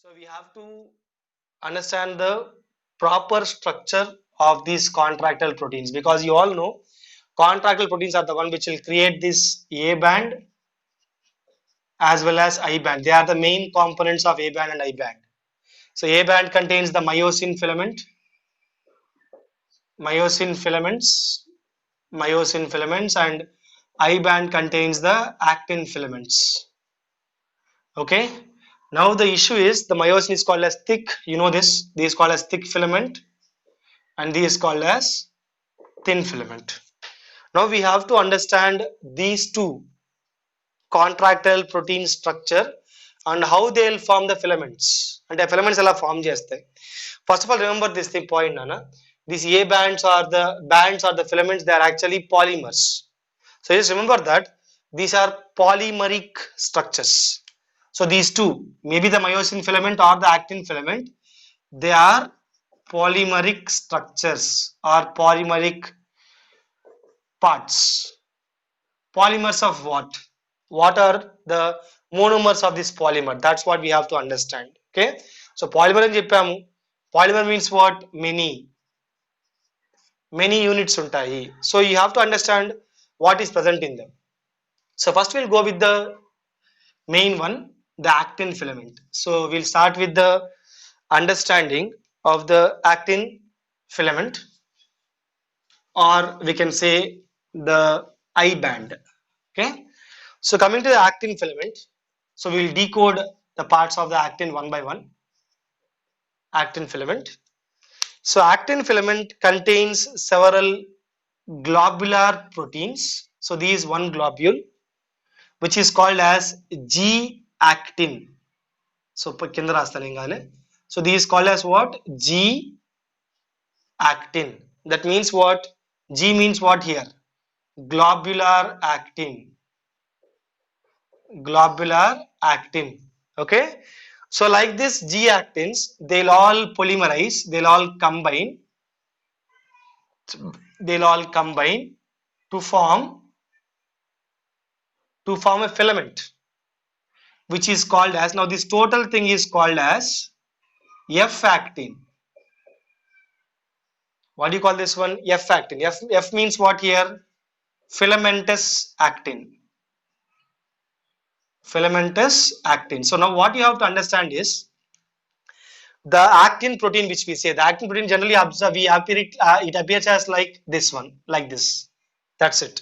So we have to understand the proper structure of these contractile proteins, because you all know contractile proteins are the one which will create this A band as well as I band. They are the main components of A band and I band. So A band contains the myosin filaments, and I band contains the actin filaments. Okay. Now the issue is the myosin is called as thick. You know this. This is called as thick filament, and this is called as thin filament. Now we have to understand these two contractile protein structure and how they will form the filaments. And the filaments ఎలా form చేస్తాయి. First of all, remember this thing point, Nana. These A bands or the filaments, they are actually polymers. So just remember that these are polymeric structures. So these two, maybe the myosin filament or the actin filament, they are polymeric structures or polymeric parts. Polymers of what? What are the monomers of this polymer? That's what we have to understand. Okay. So polymer అని చెప్పాము. Polymer means what? Many units ఉంటాయి. So you have to understand what is present in them. So first we'll go with the main one, the actin filament. So we'll start with the understanding of the actin filament, or we can say the I band. Okay. So coming to the actin filament, so we'll decode the parts of the actin one by one. Actin filament. So actin filament contains several globular proteins. So these one globule which is called as G-actin. So కింద రాస్తాను ఇంగానే. So this is called as what? G-actin. That means what? G means what here? Globular actin. Okay. So like this G-actins, they'll all polymerize, they'll all combine to form a filament, which is called as, now this total thing is called as F-actin. What do you call this one? F-actin. F means what here? Filamentous actin. So now what you have to understand is the actin protein which we say, the actin protein generally it appears as like this one, like this. That's it.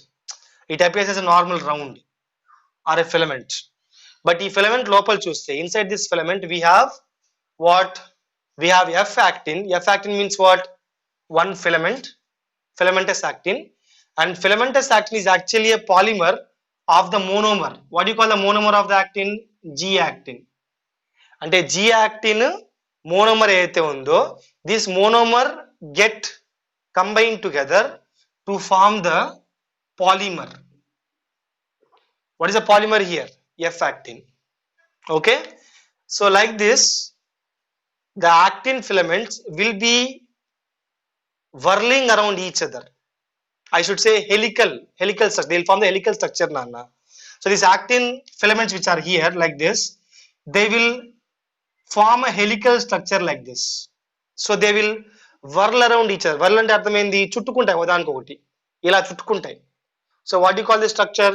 It appears as a normal round or a filament. But the filament lopal chuste, inside this filament we have what? We have F-actin. F-actin means what? One filament, filamentous actin. And filamentous actin is actually a polymer of the monomer. What do you call the monomer of the actin? G-actin. అంటే G-actin monomer ఏదైతే ఉందో, this monomer get combined together to form the polymer. What is the polymer here? F-actin. Okay. So like this, the actin filaments will be whirling around each other. I should say helical structure. They'll form the helical structure, Nana. So these actin filaments which are here like this, they will form a helical structure like this. So they will whirl around each other. Whirl అంటే అర్థమైంది, చుట్టుకుంటాయి ఉదాహరణకొకటి ఇలా చుట్టుకుంటాయి. So what do you call this structure?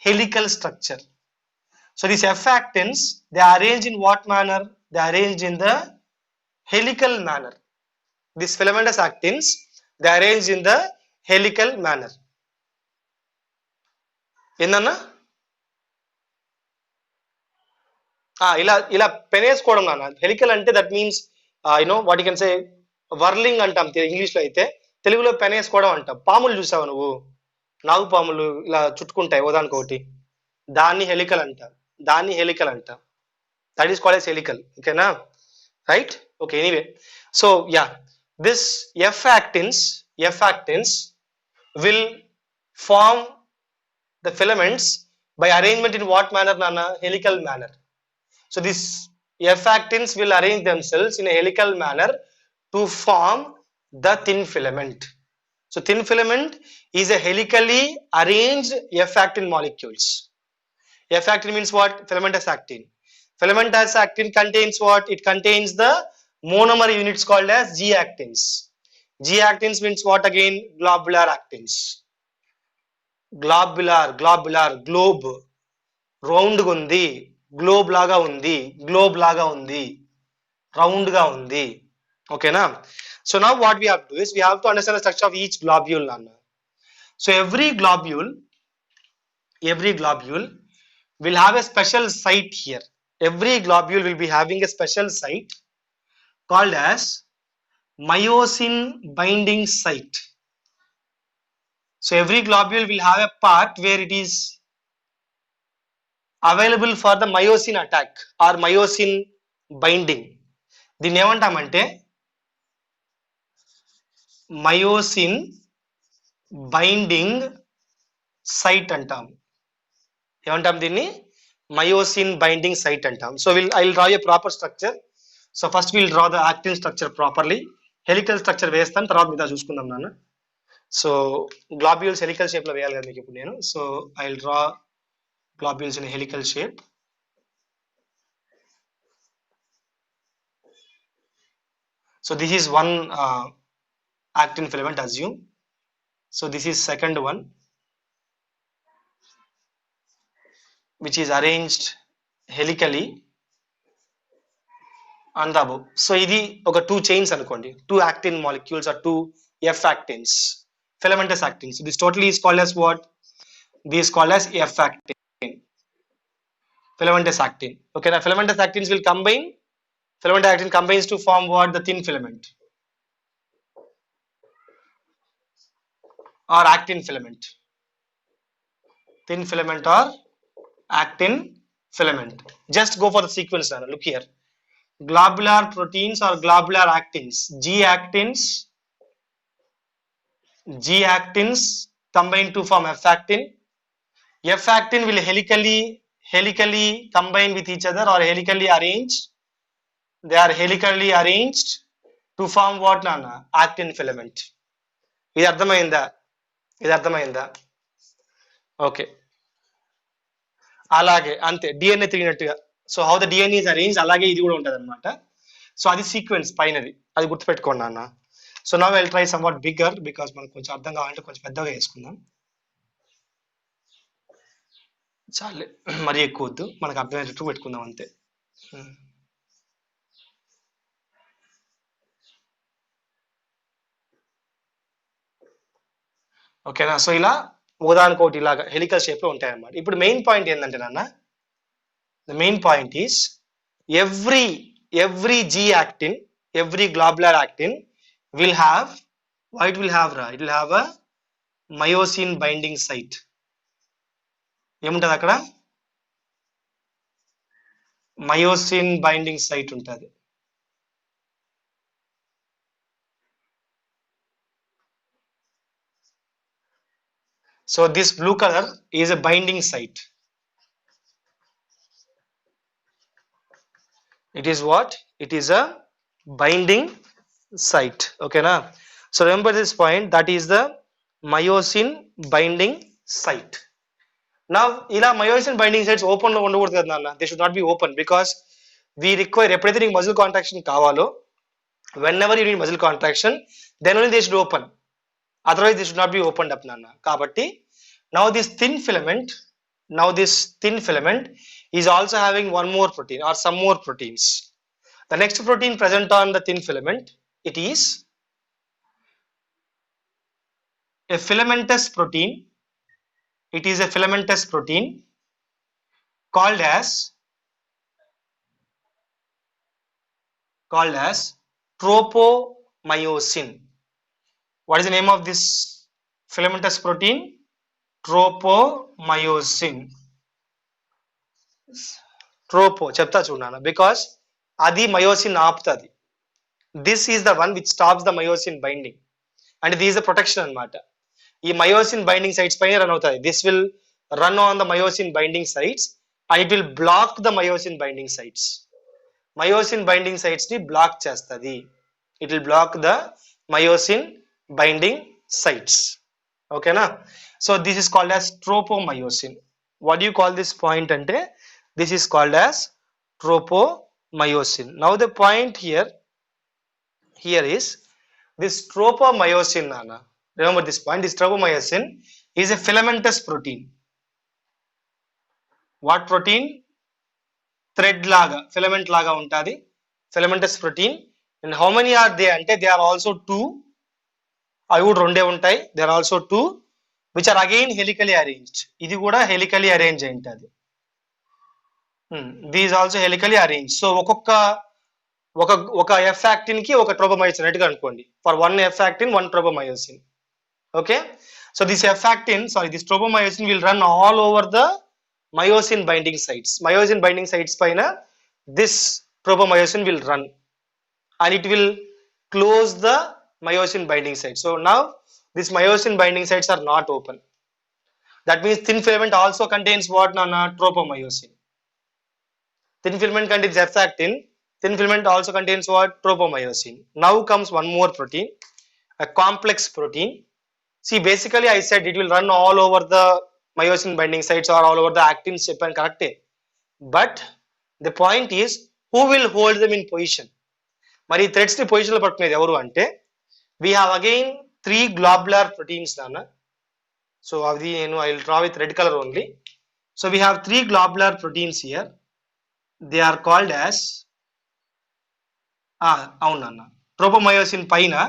Helical structure. So these F-actins, they are arranged in what manner? They are arranged in the helical manner. These filamentous actins, they are arranged in the helical manner. ఏందన్నా ఇలా పెనేసుకోవడం నాన్న. Helical అంటే that means what you can say whirling అంటాం ఇంగ్లీష్లో, అయితే తెలుగులో పెనేసుకోవడం అంటాం. పాములు చూసావు నువ్వు, నాగు పాములు ఇలా చుట్టుకుంటాయి ఉదాహరణకొకటి, దాన్ని హెలికల్ అంటాం. That is called as helical. ఓకేనా? Right. Okay. Anyway, so yeah, this F-actins will form the filaments by arrangement in what manner, Nana? Helical manner. So these F-actins will arrange themselves in a helical manner to form the thin filament. So thin filament is a helically arranged F-actin molecules. F-actin means what? Filamentous actin. Filamentous actin contains what? It contains the monomer units called as G actins. G actins means what again? Globular actins. Globular, globe. Round gundi, globe laga undi, round ga undi. Okay na? So now what we have to do is we have to understand the structure of each globule, Nana. So every globule will have a special site here. Every globule will be having a special site called as myosin binding site. So every globule will have a part where it is available for the myosin attack or myosin binding. దీన్ని ఏమంటామంటే myosin binding site అంటాం. ఏమంటాం దీన్ని? Myosin binding site అంటాం. So I will draw a proper structure. So first will draw the actin structure properly. Helical structure వేస్తాను, తర్వాత మీద చూసుకుందాం నాన్న. సో గ్లోబ్యూల్స్ హెలికల్ షేప్ లో వేయాలి కదా మీకు ఇప్పుడు నేను. So I will draw globules in a helical shape. So this is one actin filament, assume. So this is second one, which is arranged helically on the above. So ఇది ఒక two chains అనుకోండి, two actin molecules or two F actins, filamentous actins. This totally is called as what? This is called as F actin. Filamentous actin. Okay, now filamentous actins will combine. Filamentous actin combines to form what? The thin filament or actin filament. Thin filament or actin filament. Just go for the sequence now. Look here. Globular proteins or globular actins. G actins combine to form F actin. F actin will helically combine with each other or helically arranged. They are helically arranged to form what, Nana? Actin filament. ఇది అర్థమైందా? Okay, అలాగే అంతే DNA తిరిగినట్టుగా. So how the DNA is arrange, అలాగే ఇది కూడా ఉంటుంది అనమాట. సో అది సీక్వెన్స్ పైనది, అది గుర్తుపెట్టుకోండి అన్న. So now I will try some what bigger, because మనకు కొంచెం అర్థం కావాలంటే కొంచెం పెద్దగా వేసుకుందాం. చాలే, మరీ ఎక్కువ వద్దు, మనకు అర్థమయ్యేటట్టు పెట్టుకుందాం అంతే. ఓకేనా? సో ఇలా ఒకదానికోటి ఇలాగా హెలికల్ షేప్ లో ఉంటాయి అన్నమాట. ఇప్పుడు మెయిన్ పాయింట్ ఏంటంటే నాన్న, the main point is every G actin, every globular actin will have, what it will have, it will have a myosin binding site. ఏముంటది అక్కడ? మయోసిన్ బైండింగ్ సైట్ ఉంటుంది. So this blue color is a binding site. It is what? It is a binding site. Okay na? So remember this point, that is the myosin binding site. Now ila myosin binding sites open lo ఉండకూడదు కదా నాన్న. They should not be open because we require, ఎప్పుడైతే నీకు muscle contraction కావాలో, whenever you need muscle contraction, then only they should open. Otherwise they should not be opened up, nana. Kabatti now this thin filament is also having one more protein or some more proteins. The next protein present on the thin filament, it is a filamentous protein. It is a filamentous protein called as tropomyosin. What is the name of this filamentous protein? Tropomyosin. Tropo చెప్తా చూడనా, because అది myosin ఆపుతుంది. This is the one which stops the myosin binding, and this is the protection అన్నమాట. ఈ myosin binding sites పైన run అవుతుంది. This will run on the myosin binding sites and it will block the myosin binding sites. Myosin binding sites ని black చేస్తుంది. It will block the myosin binding sites. Okay na? So this is called as tropomyosin. What do you call this point ante? This is called as tropomyosin. Now the point here is this tropomyosin, Nana. Remember this point. This tropomyosin is a filamentous protein. What protein? Thread laga, filament laga untadi. Filamentous protein. And how many are they? Ante they are also two. I would ronde untai. There are also two, which are again helically arranged. Idi kuda helically arranged aintadi. These also helically arranged. So ఒక F actin కి ఒక tropomyosin అన్నట్టుగా అనుకోండి. For one F actin, one tropomyosin. Okay. So this this tropomyosin will run all over the myosin binding sites. Myosin binding sites paina this tropomyosin will run and it will close the myosin binding site. So now these myosin binding sites are not open. That means thin filament also contains what, Nana? Tropomyosin. Thin filament contains F actin. Thin filament also contains what? Tropomyosin. Now comes one more protein, a complex protein. See, basically I said it will run all over the myosin binding sites or all over the actin strip and correct. But the point is, who will hold them in position? Mari threads ni position lo pattunedi evaru ante we have again three globular proteins, Nana. So I will draw with red color only. So we have three globular proteins here. They are called as Nana. Tropomyosin paina.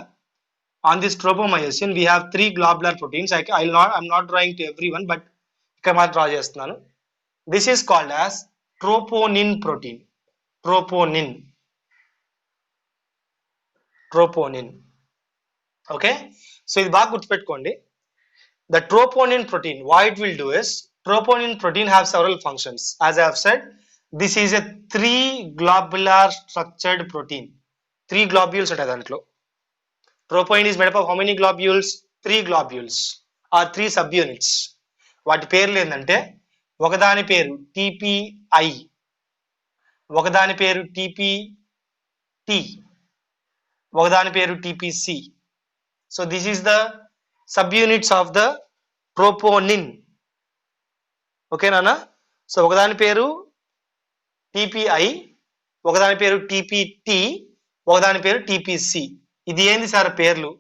On this tropomyosin, we have three globular proteins. I'm not drawing to everyone, but come on, draw just now. This is called as troponin protein. Troponin. Okay. So ఇది బాగా గుర్తుపెట్టుకోండి. The troponin protein, what it will do is, troponin protein have several functions. As I have said, this is a three globular structured protein. Three globules are dantlo. Troponin is made up of how many globules? Three globules or three subunits. వాటి పేర్లు ఏంటంటే ఒకదాని పేరు TPI, ఒకదాని పేరు TPT, ఒకదాని పేరు TPC. So this is the subunits of the troponin. Okay, Nana? So ఒకదాని పేరు TPI, ఒకదాని పేరు TPT, ఒకదాని పేరు TPC. ఇది ఏంది సార్ పేర్లు?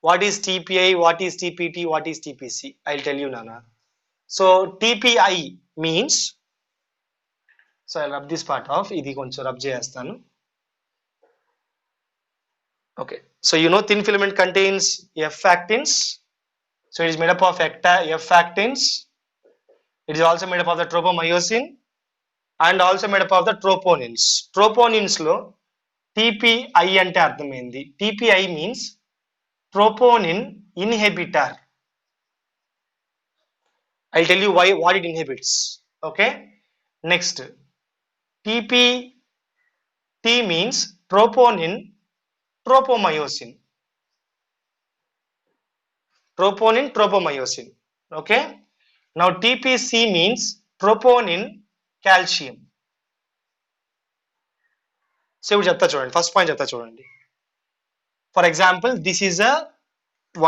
What is TPI, what is TPT, what is TPC? I'll tell you, Nana. So TPI means, so I'll rub this part off. Idi koncham rub chestanu. Okay. So you know thin filament contains F actins. So it is made up of F actins. It is also made up of the tropomyosin and also made up of the troponins. Troponins lo TPI ante అర్థం ఏంది? TPI means troponin inhibitor. I'll tell you what it inhibits. Okay. Next, TPT means troponin tropomyosin. Troponin tropomyosin. Okay. Now TPC means troponin calcium. So ఇప్పుడు చెప్తా చూడండి. First point చెప్తా చూడండి. For example, this is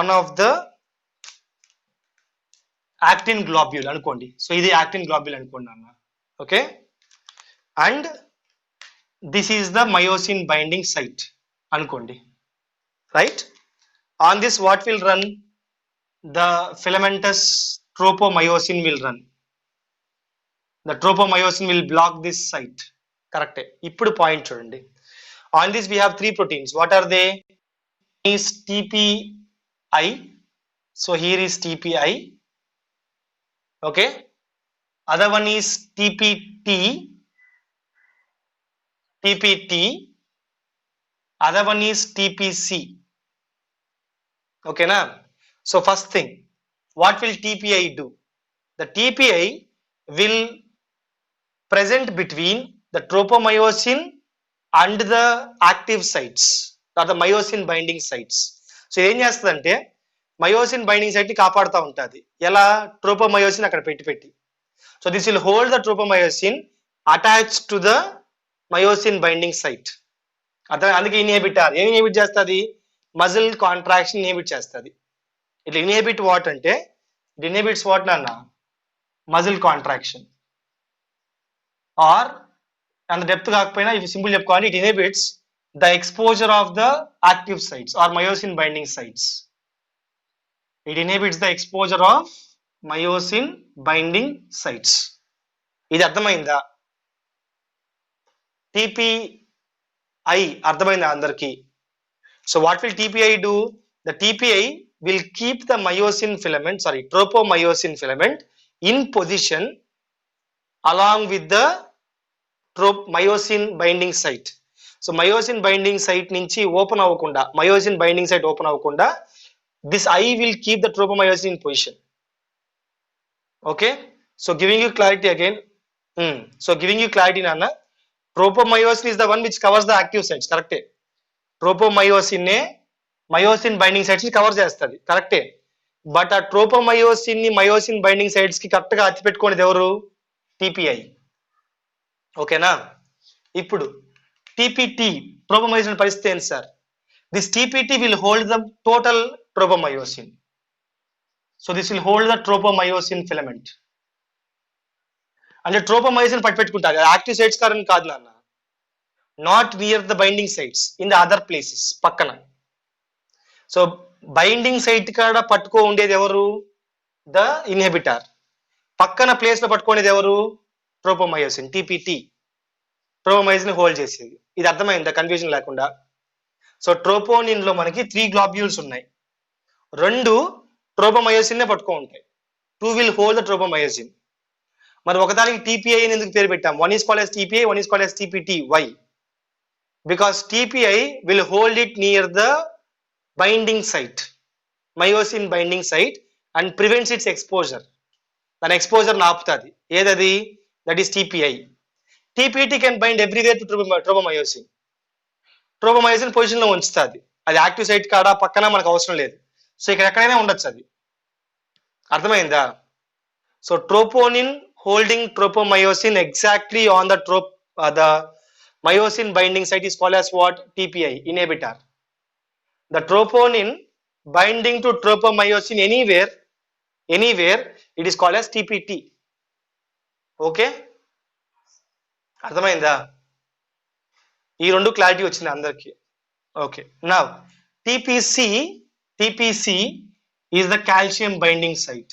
one of the actin globule అనుకోండి. So ఇది actin globule అనుకోండి అన్న. Okay. And this is the myosin binding site అనుకోండి. Right. On this what will run? The filamentous tropomyosin will run. The tropomyosin will block this site. Correct. ఇప్పుడు point చూడండి. On this we have three proteins. What are they? Is TPI. So here is TPI. Okay. Other one is TPT. Other one is TPC. Okay, na? So first thing, what will TPI do? The TPI will present between the tropomyosin and the active sites, or the myosin binding sites. So ఏం చేస్తుందంటే myosin binding site ని కాపాడుతూ ఉంటుంది. ఎలా? tropomyosin అక్కడ పెట్టి. So this will hold the tropomyosin attached to the myosin binding site. అందుకే inhibitor ఏం ఇన్హిబిట్ చేస్తుంది? మజిల్ కాంట్రాక్షన్ ఇన్హిబిట్ చేస్తుంది. ఇట్లా ఇన్హిబిట్ వాట్ అంటే ఇట్ ఇన్హిబిట్స్ వాట్ నాన్న? Muscle contraction. Or అంత డెప్త్ కాకపోయినా ఇవి సింపుల్ చెప్పుకోవాలి. It inhibits the exposure of the active sites or myosin binding sites. It inhibits the exposure of myosin binding sites. ఇది అర్థమైందా? TPI అర్థమైందా అందరికి? So what will TPI do? The TPI will keep the myosin filament, tropomyosin filament in position along with the myosin binding site. So myosin binding site నుంచి open అవ్వకుండా, myosin binding site open అవ్వకుండా this I will keep the tropomyosin in position. Okay, so giving you clarity again. So giving you clarity, Nana. Tropomyosin is the one which covers the active sites. Correct? Tropomyosin ne myosin binding sites ni cover chestadi. Correct? But a tropomyosin ni myosin binding sites ki correct ga atti pettukonedi evaru? TPI. Okay na? Ippudu TPT, tropomyosin paristhiti enti sir? This TPT will hold the total tropomyosin. So this will hold the tropomyosin filament. అంటే ట్రోపోమైసిన్ పట్టుకుంటారు, active sites కారణం కాదు నాన్న. Not near the binding sites, in the other places, పక్కన. So binding site కాడ పట్టుకో ఉండేది ఎవరు? The inhibitor. పక్కన ప్లేస్ లో పట్టుకునేది ఎవరు? ట్రోపోమైసిన్, TPT. ట్రోపోమైసిన్ హోల్డ్ చేసేది. ఇది అర్థమైందా కన్ఫ్యూజన్ లేకుండా? సో ట్రోపోనిన్ లో మనకి 3 గ్లోబ్యూల్స్ ఉన్నాయి. 2 ట్రోపోమైసిన్ నే పట్టుకో ఉంటాయి. 2 విల్ హోల్డ్ ద ట్రోపోమైసిన్. మరి ఒకదానికి TPI అని ఎందుకు పేరు పెట్టాం? One is called as TPI, one is called as TPT. Why? Because TPI will hold it near the binding site, myosin binding site, and prevents its exposure. దాని exposure ఆపుతుంది. ఏదది? That is TPI. TPT can bind everywhere to tropomyosin. Tropomyosin position లో ఉంచుతుంది. అది active site కాడ పక్కన మనకు అవసరం లేదు. సో ఇక్కడ ఎక్కడైనా ఉండొచ్చు అది. అర్థమైందా? So troponin holding tropomyosin exactly on the myosin binding site is called as what? TPI, inhibitor. The troponin binding to tropomyosin anywhere, it is called as TPT. Okay, అర్థమైందా? ఈ రెండు క్లారిటీ వచ్చింది అందరికి. Okay, now TPC is the calcium binding site.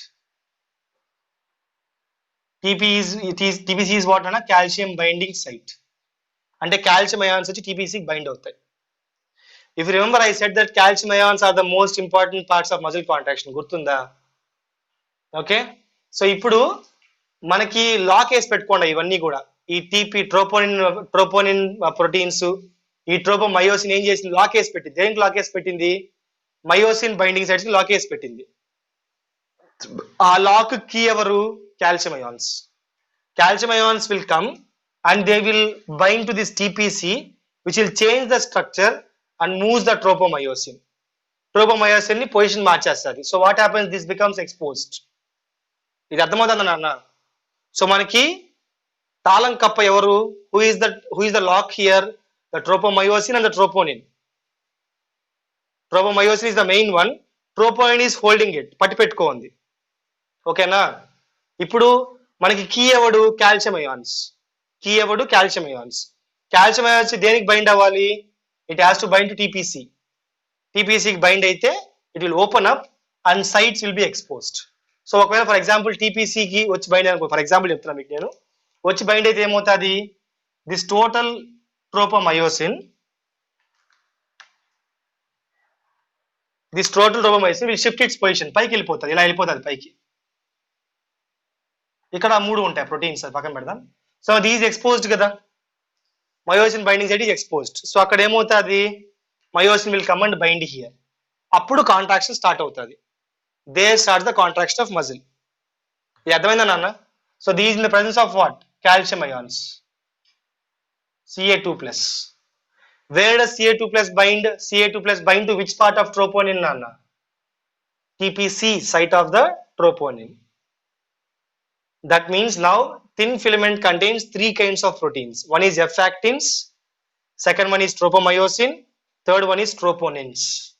TPC is what అన్న? Calcium binding site. అంటే calcium ions వచ్చి TPC bind అవుతాయి. If you remember I said that calcium ions are the most important parts of muscle contraction. గుర్తుందా? Okay, so ఇప్పుడు మనకి lock వేసి పెట్టుకోండి ఇవన్నీ కూడా. ఈ ట్రోపోనిన్ ప్రోటీన్స్, ఈ ట్రోపోమయోసిన్ ఏం చేసింది? లాక్ వేసి పెట్టింది. దేనికి లాక్ వేసి పెట్టింది? మయోసిన్ బైండింగ్ సైట్స్ కి లాక్ వేసి పెట్టింది. ఆ లాక్ కీ ఎవరు? Calcium ions. Calcium ions will come and they will bind to this TPC, which will change the structure and moves the tropomyosin. Tropomyosin ni position మార్చేస్తుంది. So what happens? This becomes exposed. ఇది అర్థమవుతుందా నాన్న? So మనకి తాళం కప్ప ఎవరు? Who is the lock here? The tropomyosin and the troponin. Tropomyosin is the main one. Troponin is holding it. పట్టి పెట్టుకోండి. ఓకేనా? ఇప్పుడు మనకి కీ ఎవడు? Calcium ions. కీ ఎవడు? Calcium ions. కాల్షియం అయాన్స్ దేనికి బైండ్ అవ్వాలి? It has to bind to TPC. TPCకి బైండ్ అయితే it will open up and sites will be exposed. So ఒకవేళ ఫర్ ఎగ్జాంపుల్ TPCకి వచ్చి బైండ్ అనుకో, ఫర్ ఎగ్జాంపుల్ చెప్తున్నా మీకు నేను, వచ్చి బైండ్ అయితే ఏమవుతుంది? This total tropomyosin will shift its position. పైకి వెళ్ళిపోతుంది, ఇలా వెళ్ళిపోతుంది పైకి. ఇక్కడ 3 ఉంటాయి ప్రోటీన్స్, పక్కన పెడదాం. సో దీస్ ఎక్స్పోజ్డ్ కదా, myosin binding site is exposed. So అక్కడ ఏమవుతుంది? Myosin will come and bind here. అప్పుడు కాంట్రాక్షన్ స్టార్ట్ అవుతుంది. They start the contraction of muscle. ఇది అర్థమైందా నాన్న? So these in the presence of what? Calcium ions, Ca2+. Where does Ca2+ bind? Ca2+ bind to which part of troponin, Nana? TPC, site of the troponin. That means now thin filament contains 3 kinds of proteins. One is F-actins, second one is tropomyosin, third one is troponins.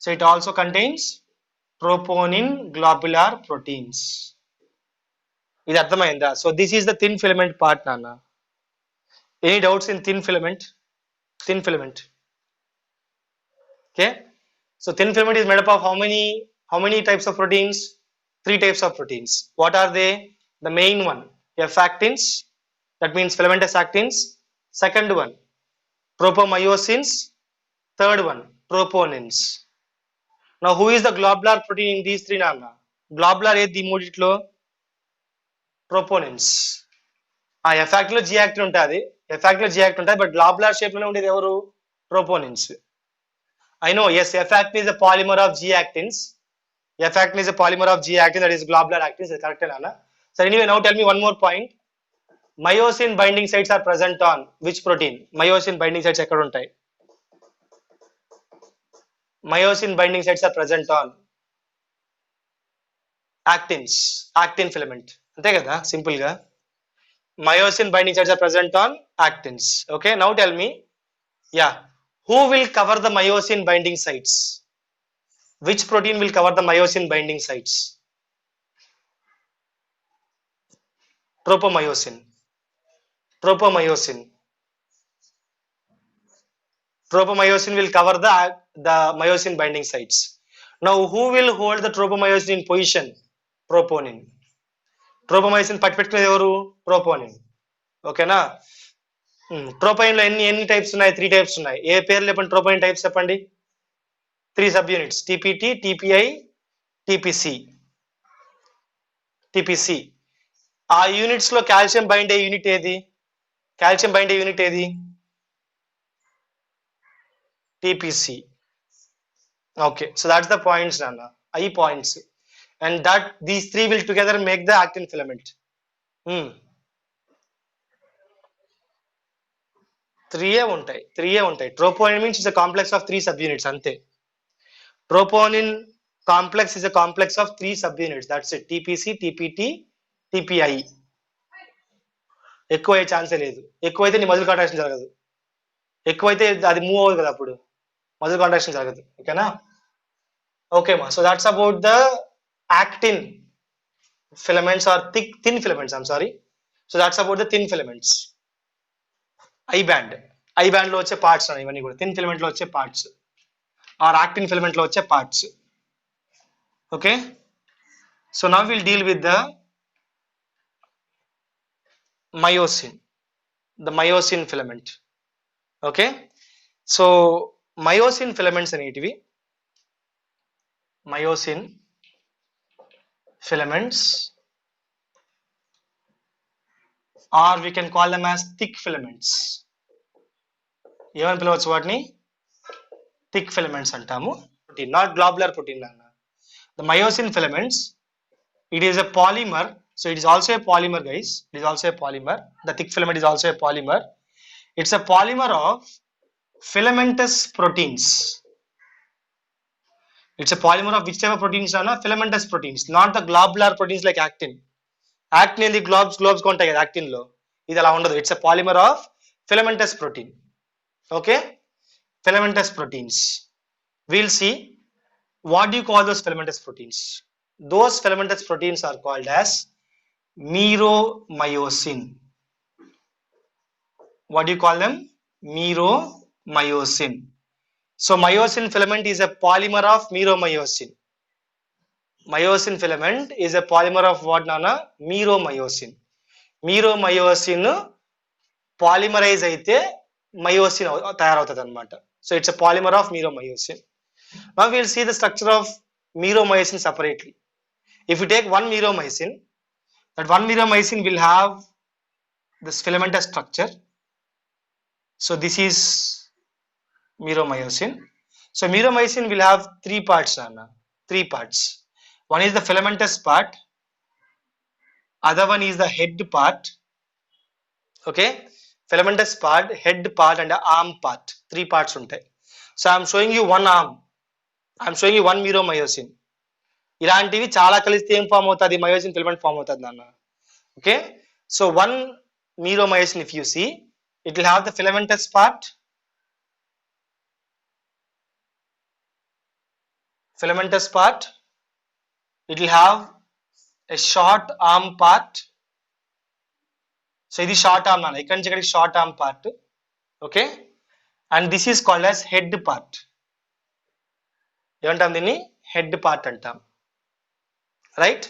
So it also contains troponin globular proteins. Is that the? So this is the thin filament part, Nana. Any doubts in thin filament? Thin filament. Okay. So thin filament is made up of how many types of proteins? Three types of proteins. What are they? The main one, F actins, that means filamentous actins. Second one, tropomyosins. Third one, troponins. Now who is the globular protein in these three నాన్న? Globular ఏది ఈ మూడిట్లో? Troponins. ఆ F actin లో G actin ఉంటుంది. F actin లో G actin ఉంటుంది, but గ్లాబులర్ shape లోనే ఉండేది ఎవరు? Troponins. I know, yes, F actin is a polymer of G actins. F actin is a polymer of G actin, that is globular actins. Is correct, Anna? So anyway, now tell me one more point. Myosin binding sites are present on which protein? Myosin binding sites ఎక్కడ ఉంటాయి? Myosin binding sites are present on actins, actin filament. అంతే కదా, simple గా. Myosin binding sites are present on actins. Okay, now tell me, yeah, who will cover the myosin binding sites? Which protein will cover the myosin binding sites? Tropomyosin. Tropomyosin. Tropomyosin will cover the myosin binding sites. Now who will hold the tropomyosin in position? Troponin. Tropomyosin పట్టుకునేది ఎవరు? Troponin. ఓకేనా? Troponin లో ఎన్ని types ఉన్నాయి? 3 types ఉన్నాయి. ఏ పేర్లు చెప్పండి? Troponin types చెప్పండి. 3 sub units, TPT, TPI, TPC. TPC. ఆ యూనిట్స్ లో కాల్షియం బైండ్ అయ్యే యూనిట్ ఏది? కాల్షియం బైండ్ అయ్యే యూనిట్ ఏది? TPC. Okay, so that's the points, Nana. I points, and that these three will together make the actin filament. 3 ఉంటాయి. 3 ఉంటాయి. Troponin means it's a complex of 3 subunits. అంతే. Troponin complex is a complex of 3 subunits. That's it. TPC, TPT, TPI. ఎక్కువ అయ్యే ఛాన్సే లేదు. ఎక్కువైతే నీ muscle contraction జరగదు. ఎక్కువైతే అది మూవ్ అవ్వదు కదా, అప్పుడు మజిల్ కాంట్రాక్షన్ జరగదు. ఓకేనా? Okay, ma. So that's about the actin filaments or thin filaments. I'm sorry. So that's about the thin filaments. I band. I band లో వచ్చే పార్ట్స్ అన్న ఇవన్నీ కూడా. థిన్ ఫిలమెంట్ లో వచ్చే పార్ట్స్ ఆర్ యాక్టిన్ ఫిలమెంట్ లో వచ్చే parts. Okay. So now will deal with the myosin. The myosin filament. Okay. So myosin filaments అనేటివి, myosin filaments, or we can call them as thick filaments. ఏమని పిలవచ్చు వాటిని? Thick filaments అంటాము. protein, not globular protein. The myosin filaments, it is a polymer, so it is also a polymer, guys. It is also a polymer. The thick filament is also a polymer. It's a polymer of filamentous proteins. It's a polymer of which type of proteins? Filamentous proteins, not the globular proteins like actin. Actin in the globes ఉంటాయి కదా actin లో, ఇది అలా ఉండదు. It's a polymer of filamentous protein. Okay, filamentous proteins. We'll see what do you call those filamentous proteins. Those filamentous proteins are called as meromyosin. What do you call them? Meromyosin. So myosin filament is a polymer of meromyosin. Myosin filament is a polymer of what, Nana? Meromyosin. Meromyosin polymerize అయితే myosin తయారవుతుంది అనమాట. So it's a polymer of meromyosin. Now we will see the structure of meromyosin separately. If you take one meromyosin, that one meromyosin will have this filamentous structure. So this is meromyosin. So meromyosin will have 3 parts, Nana. 3 parts. One is the filamentous part, other one is the head part. Okay, filamentous part, head part, and the arm part. 3 parts ఉంటాయి. So I am showing you one arm, I am showing you one meromyosin. ఇలాంటివి చాలా కలిస్తే ఏం form అవుతుంది? Myosin filament form అవుతుంది నాన్న. Okay. So one meromyosin, if you see, it will have the filamentous part, it will have a short arm part, so ఇది short arm నాన్న, ఇక్కడ నుంచి ఇక్కడికి short arm part. Okay, and this is called as head part. ఏమంటాం దీన్ని? Head part అంటాం. Right,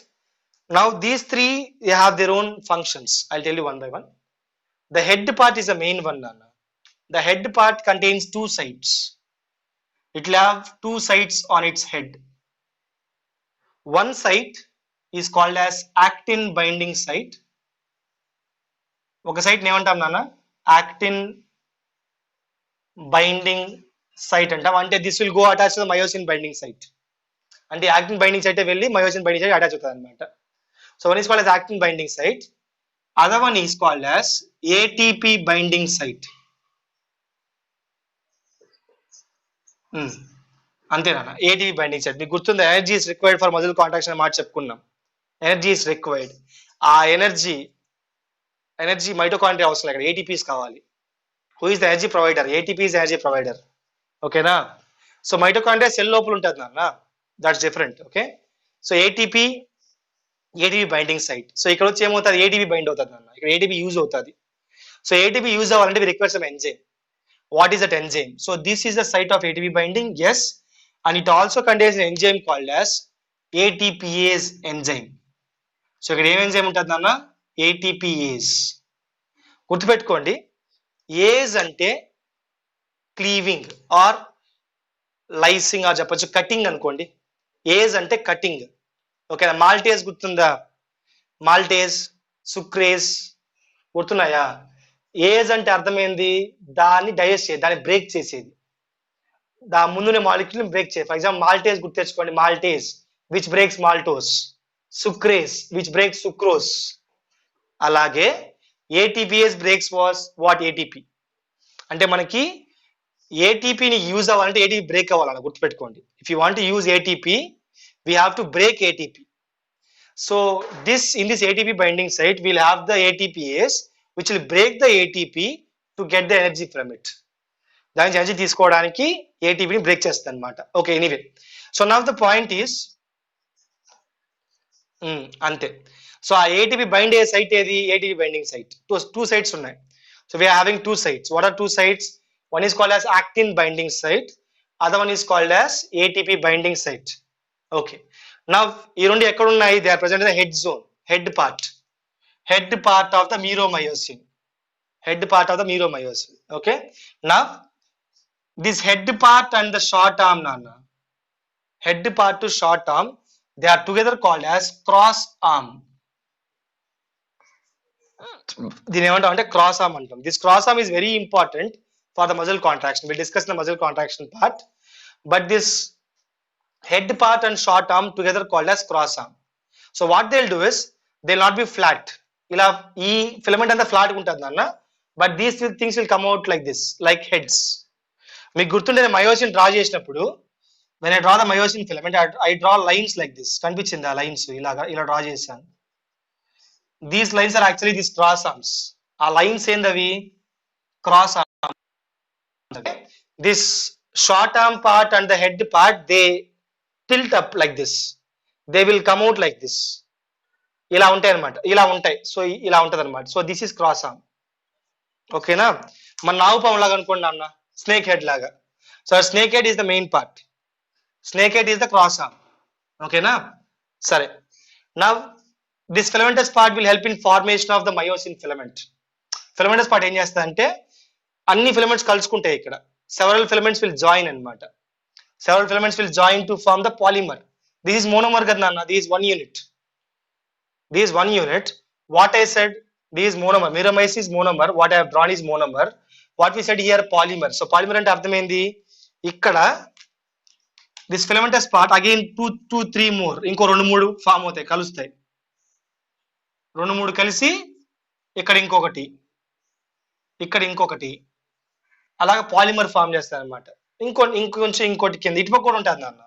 now these three they have their own functions. I'll tell you one by one. The head part is the main one, Nana. The head part contains two sides. It will have two sides on its head. One side is called as actin binding site. ఒక site ఏమంటాం నాన్న? Actin binding site అంటాం. అంటే this will go attach to the myosin binding site. అంటే actin binding site వెళ్ళి myosin binding site attach అవుతుంది అనమాట. So one is called as actin binding site. Other one is called as ATP binding site. అంతేనా? ATP binding site మీకు గుర్తుందా? Energy is required for muscle contraction అని మాట చెప్పుకున్నాం. Energy is required. ఆ energy mitochondria అవసరం ఇక్కడ, ATPs కావాలి. Who is the energy provider? ATP is energy provider. ఓకేనా? సో మైటోకాండ్రియా సెల్ లోపల ఉంటుంది నాన్న, that's different. Okay, so ATP binding site. So ఇక్కడ వచ్చి ఏమవుతుంది? ATP బైండ్ అవుతుంది అన్న, ఇక్కడ ATP యూజ్ అవుతుంది. సో ATP యూజ్ అవ్వాలంటే we require some enzyme. What is that enzyme? So this is the site of ATP binding, yes, and it also contains an enzyme called as ATPase enzyme. సో ఇక్కడ ఏం enzyme ఉంటుంది అన్న? ATPase. గుర్తుపెట్టుకోండి, ase అంటే cleaving or lysing or చెప్పచ్చు, cutting అనుకోండి. Ase అంటే కటింగ్. ఓకేనా? మాల్టేజ్ గుర్తుందా? మాల్టేజ్, సుక్రేజ్ గుర్తున్నాయా? ఏజ్ అంటే అర్థమైంది, దాన్ని డైజెస్ట్ చేసేది, దాన్ని బ్రేక్ చేసేది, దాని ముందునే మాలిక్యూల్ బ్రేక్ చేయాలి. ఫర్ ఎగ్జాంపుల్ మాల్టేజ్ గుర్తు తెచ్చుకోండి, maltase which breaks maltose, sucrase which breaks sucrose. అలాగే ATPase బ్రేక్స్ వాట్ ATP. అంటే మనకి ATPని యూజ్ అవ్వాలంటే ATP బ్రేక్ అవ్వాలన్న, గుర్తుపెట్టుకోండి. If you want to use ATP, we have to break ATP. So in this ATP binding site we'll have the ATPase which will break the ATP to get the energy from it. దాని energy తీసుకోవడానికి ATP ని break చేస్తుంది అనమాట. Okay, anyway, so now the point is అంతే. So ఆ ATP bind అయ్యే site ఏది? ATP binding site. Two sites ఉన్నాయి. So we're having two sites. What are two sites? One is called as actin binding site, other one is called as ATP binding site. Okay, now ఈ రెండు ఎక్కడ ఉన్నాయి? They are present in the head zone, head part of the meromyosin, head part of the meromyosin. Okay, now this head part and the short arm నాన్న, head part to short arm, they are together called as cross arm. దీని ఏమంటాం అంటే cross arm అంటాం. This cross arm is very important for the muscle contraction. Will discuss the muscle contraction part, but this head part and short arm together called as cross arm. So what they'll do is they'll not be flat. ఇలా ఈ filament అంతా flat ఉంటుంది అన్న, but these things will come out like this, like heads. మీకు గుర్తుండే myosin draw చేసినప్పుడు, when I draw the myosin filament, I draw lines like this. కనిపించింది ఆ లైన్స్? ఇలా డ్రా చేశాను. These lines are actually this cross arms. ఆ lines ఏందవి? Cross arm. This short arm part and the head part, they tilt up like this, they will come out like this. ఇలా ఉంటాయి అనమాట, ఇలా ఉంటాయి. So ఇలా ఉంటది అనమాట. So this is cross arm. ఓకేనా? మన నాగు పాము లాగా అనుకోండి అన్న, స్నేక్ హెడ్ లాగా. So snake head is the main part, snake head is the cross arm. ఓకేనా? సరే, now this filamentous part will help in formation of the myosin filament. Filamentous part ఏం చేస్తా అంటే అన్ని ఫిలమెంట్స్ కలుసుకుంటాయి ఇక్కడ. సెవరల్ ఫిలమెంట్స్ విల్ జాయిన్ అనమాట. Several filaments will join to form the polymer. This is monomer కదా నాన్న, this is one unit. This is one unit. What I said, this is monomer. Myromycin is monomer. What I have drawn is monomer. What we said here, polymer. So polymer అంటే అర్థం ఏంది? ఇక్కడ this filamentous part again two three more, ఇంకో 2-3 form అవుతాయి, కలుస్తాయి. 2-3 కలిసి ఇక్కడ ఇంకొకటి, ఇక్కడ ఇంకొకటి, అలాగే పాలిమర్ ఫామ్ చేస్తాయి అనమాట. ఇంకోటి కింద ఇటుపక్క కూడా ఉంటుంది అన్న.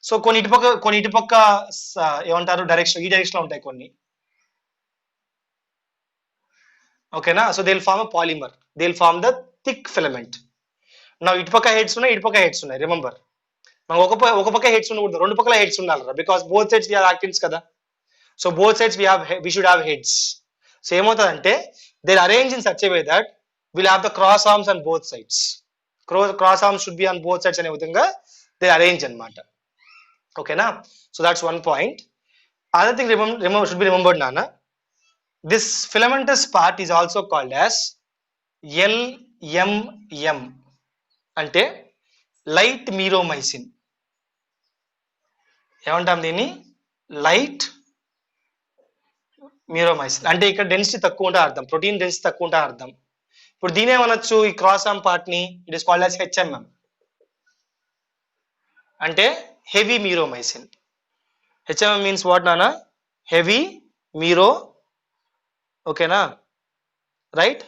సో కొన్ని ఇటుపక్క ఏమంటారు, డైరెక్షన్, ఈ డైరెక్షన్ లో ఉంటాయి కొన్ని. ఓకేనా? So they will form a polymer, they will form the thick filament. నా ఇటుపక్క హెడ్స్ ఉన్నాయి, రిమెంబర్. మనకు ఒక పక్క హెడ్స్ ఉండకూడదు, రెండు పక్కల హెడ్స్ ఉండాలి, because both sides we have actins కదా. So both sides we should have heads. So ఏమవుతుందంటే they arrange in such a way that will have the cross arms on both sides. Cross arms should be on both sides అనే విధంగా they arrange అనమాట. ఓకేనా? So that's one point. Other thing should be remembered నాన్న, this filamentous part is also called as LMM, అంటే light meromyosin. ఏమంటాం దీన్ని? Light మీరోమైసిన్. అంటే ఇక్కడ డెన్సిటీ తక్కువ ఉంటే అర్థం, ప్రోటీన్ డెన్సిటీ తక్కువ ఉంటే అర్థం. ఇప్పుడు దీని ఏమనొచ్చు, ఈ క్రాస్ ఆర్మ్ పార్ట్ ని it is called as HMM, అంటే heavy meromyosin. HMM means what నానా? Heavy mero. ఓకేనా? Right.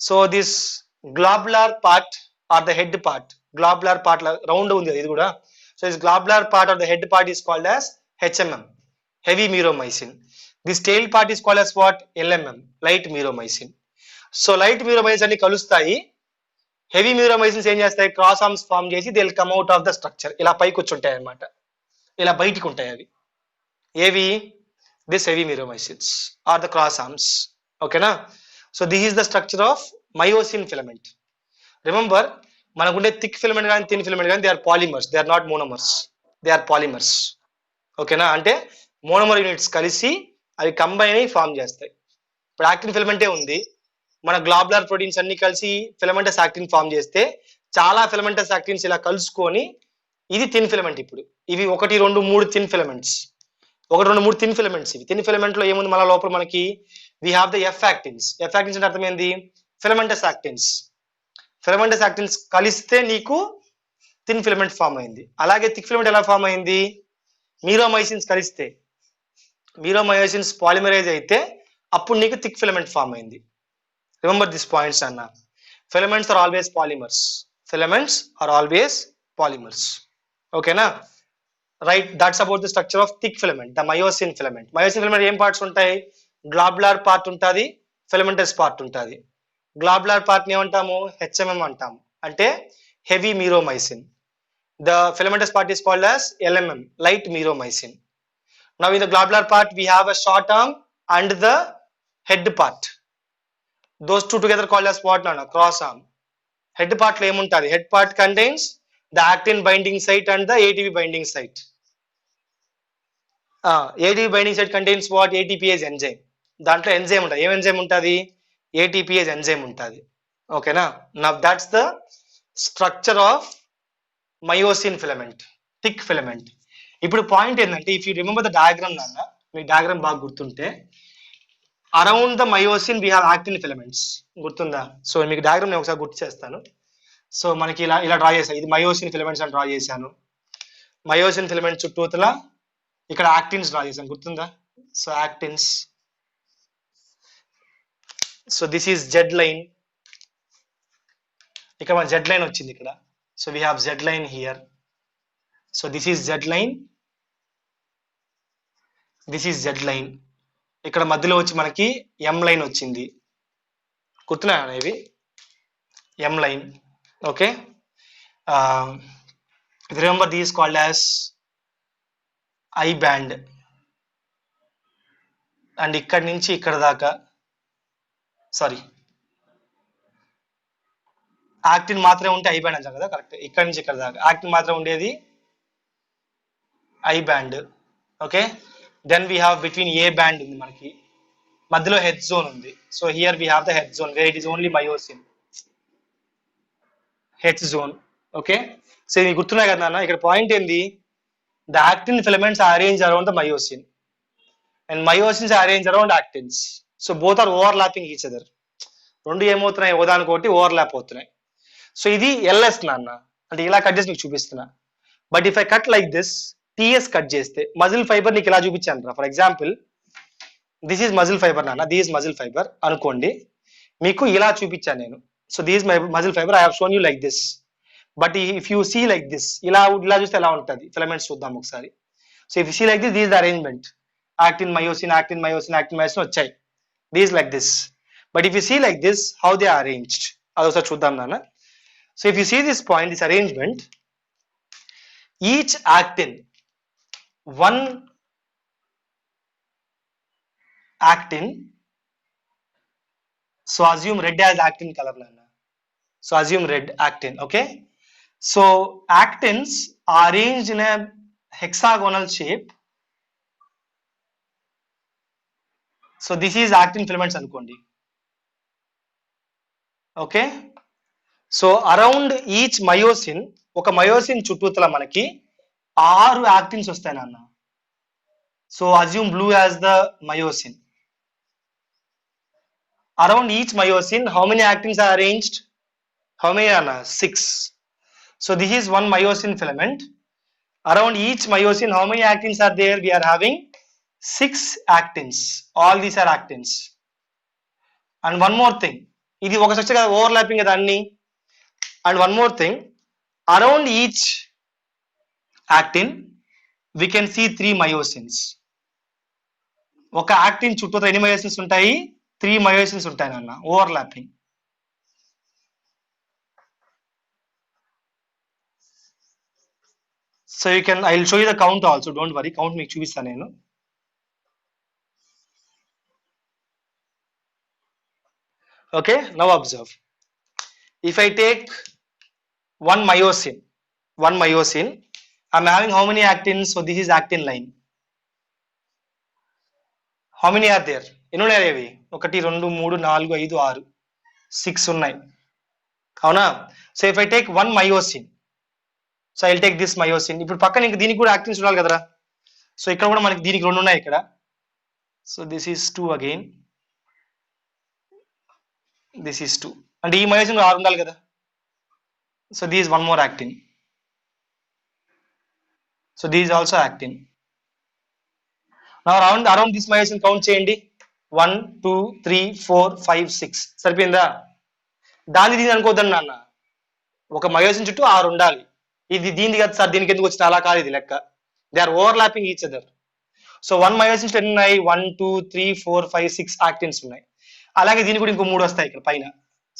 So this globular part or the head part, globular part round ఉంది ఇది కూడా. సో this globular part or the head part is called as HMM, heavy meromycin. This tail part is called as what? LMM, light meromycin. So light meromycin అన్ని కలుస్తాయి, heavy meromyosins ఏం చేస్తాయి? Cross arms form చేసి they will come out of the structure. ఇలా పైకి వచ్చుంటాయి అనమాట, ఇలా బయటికి ఉంటాయి అవి. ఏవి? This heavy meromyosins are the cross arms. ఓకేనా? So this is the structure of myosin filament. Remember, మనకుండే థిక్ ఫిలమెంట్ కానీ థిన్ ఫిలమెంట్ కానీ they are polymers, they are not monomers, they are polymers. ఓకేనా? అంటే మోనోమర్ యూనిట్స్ కలిసి అవి combine అయ్యి form చేస్తాయి. ఇప్పుడు యాక్టిన్ ఫిలమెంటే ఉంది, మన గ్లాబులర్ ప్రోటీన్స్ అన్ని కలిసి ఫిలమెంటస్ యాక్టిన్ ఫామ్ చేస్తే చాలా ఫిలమెంటస్ యాక్టిన్స్ ఇలా కలుసుకొని ఇది థిన్ ఫిలమెంట్. ఇప్పుడు ఇవి 1, 2, 3 థిన్ ఫిలమెంట్స్, 1, 2, 3 థిన్ ఫిలమెంట్స్. ఇవి థిన్ ఫిలమెంట్ లో ఏముంది? మన లోపల మనకి we have the F actins. F actins అంటే అర్థం ఏంది? ఫిలమెంటస్ యాక్టిన్స్. ఫిలమెంటస్ యాక్టిన్స్ కలిస్తే నీకు థిన్ ఫిలమెంట్ ఫామ్ అయింది. అలాగే థిక్ ఫిలమెంట్ ఎలా ఫామ్ అయింది? మీరోమైసిన్స్ కలిస్తే, మీరోమయోసిన్స్ పాలిమరైజ్ అయితే అప్పుడు నీకు థిక్ ఫిలమెంట్ ఫామ్ అయింది. రిమెంబర్ దిస్ పాయింట్స్ అన్న. Filaments are always polymers, filaments are always polymers. ఓకేనా? Right. That's about the structure of thick filament, the myosin filament. Myosin filament ఏం పార్ట్స్ ఉంటాయి? గ్లాబులర్ పార్ట్ ఉంటుంది, filamentous part ఉంటుంది. Globular part ని ఏమంటాము? HMM అంటాము, అంటే heavy meromyosin. The filamentous part is called as LMM, light meromycin. Now in the globular part we have a short arm and the head part. Those two together called as what nana? Cross arm. Head part lo em untadi? Head part contains the actin binding site and the ATP binding site. ATP binding site contains what? ATPase enzyme. Dantlo enzyme untadi. Em enzyme untadi? ATPase enzyme untadi. Okay na? Now that's the structure of myosin filament, thick filament. ఇప్పుడు point ఏంటంటే, if you remember the diagram నాన్న, మీ diagram బాగా గుర్తుంటే, around the myosin we have actin filaments. గుర్తుందా? So మీకు diagram నేను ఒకసారి గుర్తు చేస్తాను. సో మనకి ఇలా ఇలా డ్రా చేశాను, ఇది మయోసిన్ ఫిలమెంట్స్ అని డ్రా చేశాను. మయోసిన్ ఫిలమెంట్ చుట్టూతల ఇక్కడ యాక్టిన్స్ డ్రా చేశాను, గుర్తుందా? So actins. So this is Z line. ఇక్కడ మన జెడ్ లైన్ వచ్చింది ఇక్కడ. So we have Z line here. So this is Z line. This is Z line. ఇక్కడ మధ్యలో వచ్చి మనకి M లైన్ వచ్చింది. గుర్తున్నాయా ఇవి? M line. Okay. Remember these called as I band. And ఇక్కడ నుంచి ఇక్కడ దాకా, సారీ, యాక్టిన్ మాత్రమే ఉంటే ఐ బ్యాండ్ అంటాం కదా, కరెక్ట్. ఇక్కడ నుంచి ఇక్కడ దాకా యాక్టిన్ మాత్రమే ఉండేది I band. Okay. Then we have between A band ఉంది మనకి, మధ్యలో హెడ్ జోన్ ఉంది. So here we have the head zone where it is only myosin, head zone. Okay. So ఇది గుర్తున్నాయి కదా నాన్న. ఇక్కడ పాయింట్ ఏంది? The actin filaments are arrange around the myosin and myosins are arrange around actins. So both are overlapping each other. రెండు ఏమవుతున్నాయి? ఓదానికోటి overlap అవుతున్నాయి. సో ఇది ఎల్ఎస్ నాన్న, అంటే ఇలా కట్ చేసి మీకు చూపిస్తున్నా. But if I cut like this, TS cut చేస్తే మజిల్ ఫైబర్ నీకు ఇలా చూపించాను రా. For example this is muscle fibre నాన్న, దిస్ మజిల్ ఫైబర్ అనుకోండి, మీకు ఇలా చూపించాను నేను. So this muscle fibre I have shown you like this. But if you see like this, ఇలా ఇలా చూస్తే ఎలా ఉంటుంది? ఫిలమెంట్స్ చూద్దాం ఒకసారి. So if you see like this, this the arrangement. Actin myosin, actin myosin, actin myosin వచ్చాయి. This like this. But if you see like this, how they are arranged అది ఒకసారి చూద్దాం నాన్న. So if you see this point, this arrangement, each actin, one actin So assume red as actin color, Nana. So assume red actin. Okay. So actins are arranged in a hexagonal shape. So this is actin filaments anukondi. Okay. So around each myosin, ఒక myosin చుట్టూతల మనకి 6 actins వస్తాయి నాన్న. So assume blue as the myosin. Around each myosin how many actins are arranged? How many అన్న? 6. So this is one myosin filament. Around each myosin how many actins are there? We are having 6 actins. All these are actins. And one more thing, ఇది ఒక structure కదా, overlapping కదా అన్ని. And one more thing, around each actin we can see 3 myosins. ఒక actin చుట్టూ ఎన్ని మయోసిన్స్ ఉంటాయి? 3 మయోసిన్స్ ఉంటాయి నాన్న, overlapping. So you can, I will show you the count also, don't worry, count మీకు చూపిస్తాను నేను. Okay, now observe. If I take one myosin, I'm having how many actins? So this is actin line. How many are there? ఎన్ని ఉన్నాయి అవి? 1 2 3 4 5 6 6 ఉన్నాయి, అవునా? So if I take one myosin, so I will take this myosin. ఇప్పుడు పక్కన ఇంక దీనికి కూడా యాక్టిన్స్ ఉండాలి కదరా. సో ఇక్కడ కూడా మనకి దీనికి 2 ఉన్నాయి ఇక్కడ. So this is 2 again, this is 2. అంటే ఈ మయోసిన్ 6 ఉండాలి కదా. So this is one more actin. So this is also actin. Now around this myosin count చేయండి. 1 2 3 4 5 6. సరిపోయిందా? దాని దీని అనుకోవద్దని నాన్న, ఒక మయోసిన్ చుట్టూ 6 ఉండాలి. ఇది దీనికి కదా సార్, దీనికి ఎందుకు వచ్చిన? అలా కాదు ఇది లెక్క. They are overlapping each other. So one myosin ఎన్ని ఉన్నాయి? 1 2 3 4 5 6 యాక్టిన్స్ ఉన్నాయి. అలాగే దీనికి కూడా ఇంకో 3 వస్తాయి ఇక్కడ పైన.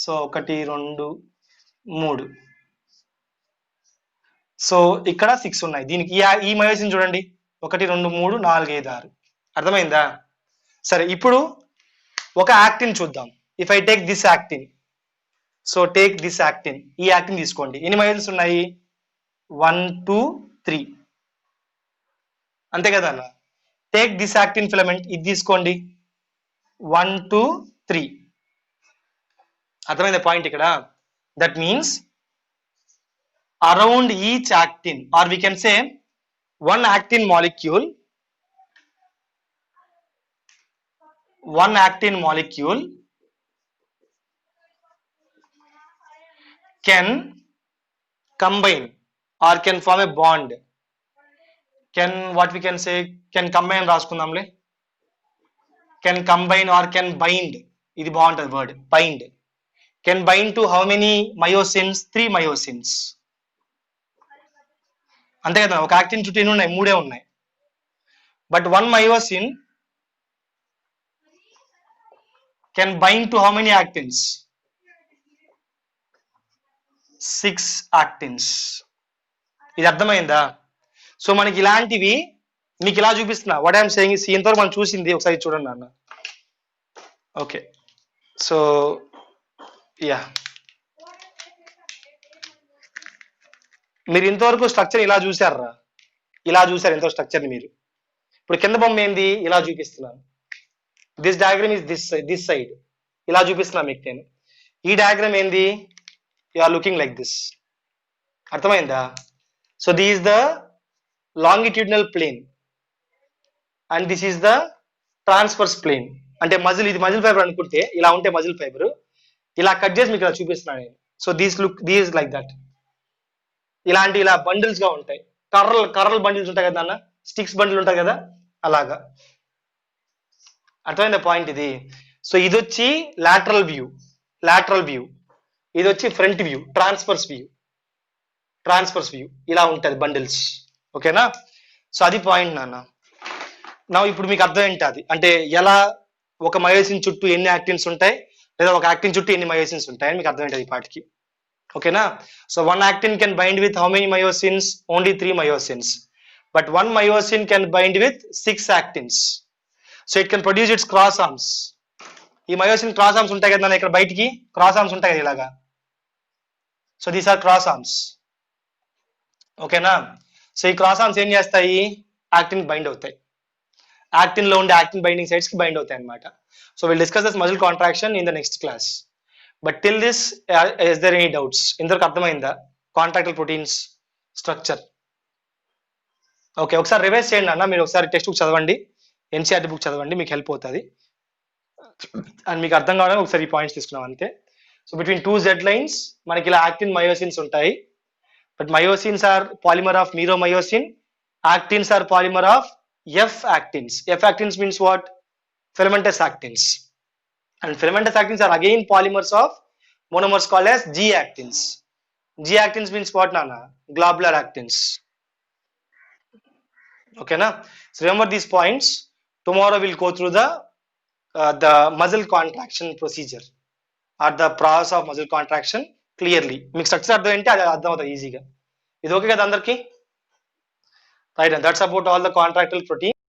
సో 1 2 3. సో ఇక్కడ 6 ఉన్నాయి. దీనికి ఈ మయోసిన్ చూడండి, 1 2 3 4 5 6. అర్థమైందా? సరే, ఇప్పుడు ఒక యాక్టిన్ చూద్దాం. If I take this actin, so take this actin, ఈ యాక్టిన్ తీసుకోండి. ఎన్ని మయోసిన్స్ ఉన్నాయి? 1 2 3, అంతే కదా అన్న. టేక్ దిస్ యాక్టిన్ ఫిలమెంట్, ఇది తీసుకోండి. 1 2 3. అర్థమైందా పాయింట్ ఇక్కడ? That means around each actin, or we can say one actin molecule can combine or can form a bond. Can, what we can say, can combine రాసుకుందాంలే. Can combine or can bind, ఇది బాగుంటుంది word, bind. Can bind to how many myosins? 3 myosins. అంతే కదా, ఒక actin చుట్టూ ఎన్ని ఉన్నాయి? 3 ఉన్నాయి. But one myosin can bind to how many actins? 6 actins. ఇది అర్థమైందా? సో మనకి ఇలాంటివి మీకు ఇలా చూపిస్తున్నా. వాట్ ఐఎమ్ సేయింగ్ ఇస్, ఇంతవరకు మనం చూసింది ఒకసారి చూడండి అన్న. ఓకే, సో యా, మీరు ఇంతవరకు స్ట్రక్చర్ ఇలా చూసారా? ఇలా చూసారు ఇంతవరకు స్ట్రక్చర్ని మీరు. ఇప్పుడు కింద బొమ్మ ఏంది? ఇలా చూపిస్తున్నాను. This diagram is this side, ఇలా చూపిస్తున్నాను మీకు నేను. ఈ డయాగ్రామ్ ఏంది? You are looking like this. అర్థమైందా? So this is the longitudinal plane and this is the transverse plane. అంటే మజిల్, ఇది మజిల్ ఫైబర్ అనుకుంటే ఇలా ఉంటే మజిల్ ఫైబర్, ఇలా కట్ చేసి మీకు ఇలా చూపిస్తున్నాను నేను. So these like that. ఇలాంటి ఇలా బండిల్స్ గా ఉంటాయి. కర్రల్ బండిల్స్ ఉంటాయి కదా అన్న, స్టిక్స్ బండిల్ ఉంటాయి కదా, అలాగా. అర్థమైందా పాయింట్ ఇది? సో ఇది వచ్చి లాటరల్ వ్యూ, ఇది వచ్చి ఫ్రంట్ వ్యూ, ట్రాన్స్ఫర్స్ వ్యూ. ఇలా ఉంటుంది బండిల్స్. ఓకేనా? సో అది పాయింట్ నాన్న. నా ఇప్పుడు మీకు అర్థం ఏంటి అది అంటే, ఎలా ఒక మయోసిన్ చుట్టూ ఎన్ని యాక్టిన్స్ ఉంటాయి, లేదా ఒక యాక్టిన్ చుట్టూ ఎన్ని మయోసిన్స్ ఉంటాయని మీకు అర్థం ఏంటి ఈ పాటికి. ఓకేనా? So one actin can bind with how many myosins? Only 3 myosins. But one myosin can bind with 6 actins. So it can produce its cross arms. ఈ మయోసిన్ క్రాస్ ఆర్మ్స్ ఉంటాయి కదా ఇక్కడ బయటికి క్రాస్ ఆర్మ్స్ ఉంటాయి కదా ఇలాగా. So these are cross arms. ఓకేనా? So ఈ క్రాస్ ఆర్మ్స్ ఏం చేస్తాయి? యాక్టిన్ బైండ్ అవుతాయి. యాక్టిన్ లో ఉండే యాక్టిన్ బైండింగ్ సైట్స్ కి బైండ్ అవుతాయి అన్నమాట. So will discuss this muscle contraction in the next class. But till this is there any doubts? ఇంతవరకు అర్థమైందా కాంట్రాక్టల్ ప్రోటీన్స్ స్ట్రక్చర్? ఓకే, ఒకసారి రివైజ్ చేయండి అన్న, మీరు ఒకసారి టెక్స్ట్ బుక్ చదవండి, ఎన్సీఆర్టీ బుక్ చదవండి, మీకు హెల్ప్ అవుతుంది. అండ్ మీకు అర్థం కావడానికి ఒకసారి ఈ పాయింట్స్ తీసుకున్నాం అంతే. So between two Z lines మనకి ఇలా యాక్టిన్ మయోసిన్స్ ఉంటాయి. But myosins are polymer of meromyosin, actins are polymer of F actins. F actins means what? Filamentous actins. And filamentous actins are again polymers of monomers called as G actins. G actins means what, Nana? Globular actins. Okay, na? So remember these points. Tomorrow we'll go through the muscle contraction procedure or the process of muscle contraction clearly. మీకు structure అర్థం ఏంటి అది అర్థం అవుతుంది ఈజీగా. ఇది okay కదా అందరికి? Right, and that's about all the contractile protein.